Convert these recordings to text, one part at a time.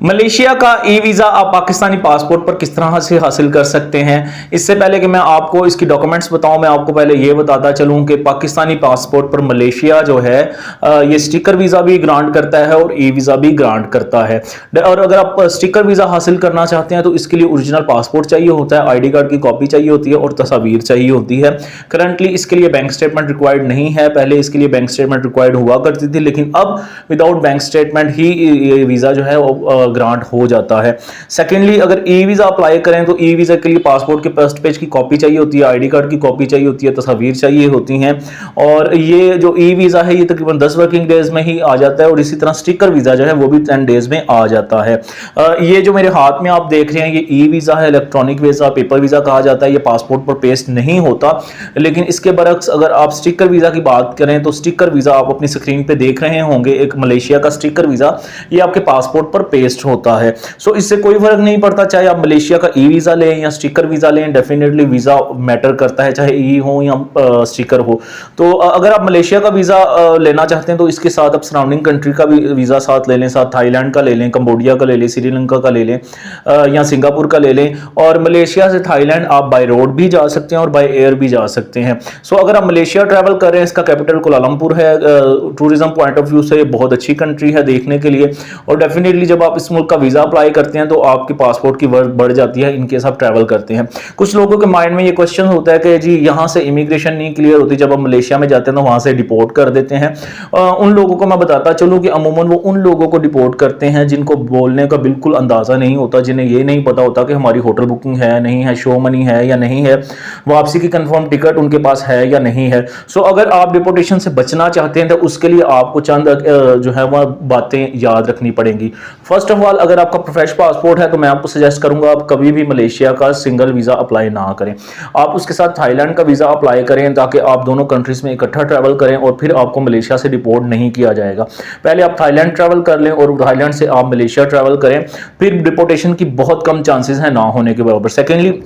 Malaysia का e visa आप Pakistani passport पर किस तरह से हासिल कर सकते हैं। इससे पहले कि मैं आपको इसकी डॉक्यूमेंट्स बताऊं, मैं आपको पहले ये बताता चलूं कि पाकिस्तानी पासपोर्ट पर मलेशिया जो है ये स्टिकर वीज़ा भी ग्रांट करता है और ई वीज़ा भी ग्रांट करता है। और अगर आप स्टिकर वीज़ा हासिल करना चाहते हैं तो इसके लिए ओरिजिनल पासपोर्ट चाहिए होता है, ID कार्ड की कॉपी चाहिए होती है और तस्वीर चाहिए होती है। करंटली इसके लिए बैंक स्टेटमेंट रिक्वायर्ड नहीं है, पहले इसके लिए बैंक स्टेटमेंट रिक्वायर्ड हुआ करती थी, लेकिन अब विदाउट बैंक स्टेटमेंट ही ये वीज़ा जो है ग्रांट हो जाता है। सेकेंडली, अगर ई वीज़ा अप्लाई करें तो ई वीज़ा के लिए पासपोर्ट के फर्स्ट पेज की कॉपी चाहिए होती है, ID कार्ड की कॉपी चाहिए होती है, तस्वीर चाहिए होती हैं। और ये जो ई वीज़ा है ये तकरीबन 10 वर्किंग डेज में ही आ जाता है और इसी तरह स्टिकर वीज़ा जो है वो भी 10 डेज में आ जाता है। ये जो मेरे हाथ में आप देख रहे हैं ये ई वीज़ा है, इलेक्ट्रॉनिक वीज़ा, पेपर वीज़ा कहा जाता है। ये पासपोर्ट पर पेस्ट नहीं होता, लेकिन इसके बरक्स अगर आप स्टिकर वीज़ा की बात करें तो स्टिकर वीज़ा आप अपनी स्क्रीन पे देख रहे होंगे, एक मलेशिया का स्टिकर वीज़ा ये आपके पासपोर्ट पर पेस्ट होता है। सो इससे कोई फर्क नहीं पड़ता चाहे आप मलेशिया का ई वीज़ा लें या स्टिकर वीज़ा लें, डेफिनेटली वीज़ा मैटर करता है, चाहे ई हो या स्टिकर हो। तो अगर आप मलेशिया का वीज़ा लेना चाहते हैं तो इसके साथ आप सराउंडिंग कंट्री का भी वीज़ा साथ ले लें, साथ थाईलैंड का ले लें, कंबोडिया का ले लें, श्रीलंका का ले लें या सिंगापुर का ले लें। और मलेशिया से थाईलैंड आप बाय रोड भी जा सकते हैं और बाय एयर भी जा सकते हैं। सो अगर आप मलेशिया ट्रैवल कर रहे हैं, इसका कैपिटल कोलालमपुर है, टूरिज्म पॉइंट ऑफ व्यू से बहुत अच्छी कंट्री है देखने के लिए। और डेफिनेटली जब आप इस मुल्क का वीज़ा अप्लाई करते हैं तो आपकी पासपोर्ट की वर्थ बढ़ जाती है इनकेस आप ट्रैवल करते हैं। कुछ लोगों के माइंड में ये क्वेश्चन होता है कि जी यहाँ से इमिग्रेशन नहीं क्लियर होती, जब आप मलेशिया में जाते हैं तो वहाँ से डिपोर्ट कर देते हैं। उन लोगों को मैं बताता चलूँ कि अमूमन वो उन लोगों को डिपोर्ट करते हैं जिनको बोलने का बिल्कुल अंदाज़ा नहीं होता, जिन्हें ये नहीं पता होता कि हमारी होटल बुकिंग है नहीं है, शो मनी है या नहीं है, वापसी की कंफर्म टिकट उनके पास है या नहीं है। सो अगर आप डिपोर्टेशन से बचना चाहते हैं तो उसके लिए आपको चंद जो है वह बातें याद रखनी पड़ेंगी। फर्स्ट ऑफ ऑल, अगर आपका प्रोफेशनल पासपोर्ट है तो मैं आपको सजेस्ट करूंगा आप कभी भी मलेशिया का सिंगल वीज़ा अप्लाई ना करें। आप उसके साथ थाईलैंड का वीज़ा अप्लाई करें ताकि आप दोनों कंट्रीज में इकट्ठा ट्रैवल करें और फिर आपको मलेशिया से डिपोर्ट नहीं किया जाएगा। पहले आप थाईलैंड ट्रैवल कर लें और थाईलैंड से आप मलेशिया ट्रैवल करें, फिर डिपोर्टेशन की बहुत कम चांसेस हैं ना होने के बराबर। सेकेंडली,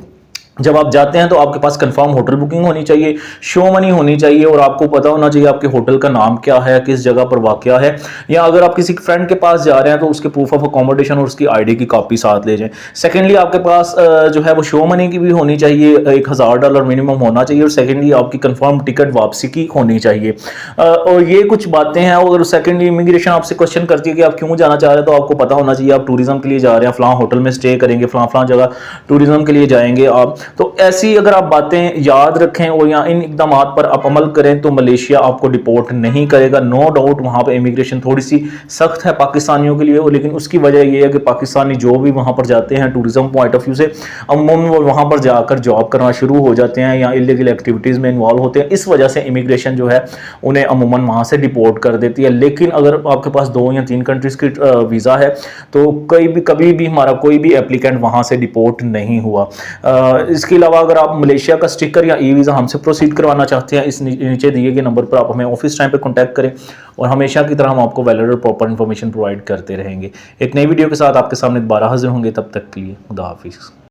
जब आप जाते हैं तो आपके पास कंफर्म होटल बुकिंग होनी चाहिए, शो मनी होनी चाहिए और आपको पता होना चाहिए आपके होटल का नाम क्या है, किस जगह पर वाक़या है। या अगर आप किसी फ्रेंड के पास जा रहे हैं तो उसके प्रूफ ऑफ अकोमोडेशन और उसकी ID की कॉपी साथ ले जाएं। सेकेंडली, आपके पास जो है वो शो मनी की भी होनी चाहिए, $1000 मिनिमम होना चाहिए। और सेकेंडली, आपकी कंफर्म टिकट वापसी की होनी चाहिए। और ये कुछ बातें हैं। और सेकेंडली, इमिग्रेशन आपसे क्वेश्चन करती है कि आप क्यों जाना चाह रहे हैं, तो आपको पता होना चाहिए आप टूरिज्म के लिए जा रहे हैं, फलां होटल में स्टे करेंगे, फलां जगह टूरिज्म के लिए जाएंगे आप। तो ऐसी अगर आप बातें याद रखें और या इन इकदाम पर आप अमल करें तो मलेशिया आपको डिपोर्ट नहीं करेगा। नो डाउट वहाँ पर इमिग्रेशन थोड़ी सी सख्त है पाकिस्तानियों के लिए, लेकिन उसकी वजह यह है कि पाकिस्तानी जो भी वहाँ पर जाते हैं टूरिज्म पॉइंट ऑफ व्यू से अमूमन वो वहाँ पर जाकर जॉब करना शुरू हो जाते हैं या इलीगल एक्टिविटीज़ में इन्वॉल्व होते हैं। इस वजह से इमिग्रेशन जो है उन्हें अमूमन वहाँ से डिपोर्ट कर देती है। लेकिन अगर आपके पास 2 या 3 कंट्रीज़ की वीज़ा है तो कभी भी हमारा कोई भी एप्लीकेंट वहाँ से डिपोर्ट नहीं हुआ। इसके अलावा अगर आप मलेशिया का स्टिकर या ई वीज़ा हमसे प्रोसीड करवाना चाहते हैं, इस नीचे दिए गए नंबर पर आप हमें ऑफिस टाइम पे कांटेक्ट करें और हमेशा की तरह हम आपको वैलिड और प्रॉपर इन्फॉर्मेशन प्रोवाइड करते रहेंगे। एक नई वीडियो के साथ आपके सामने दोबारा हाजिर होंगे, तब तक के लिए खुदा हाफिज़।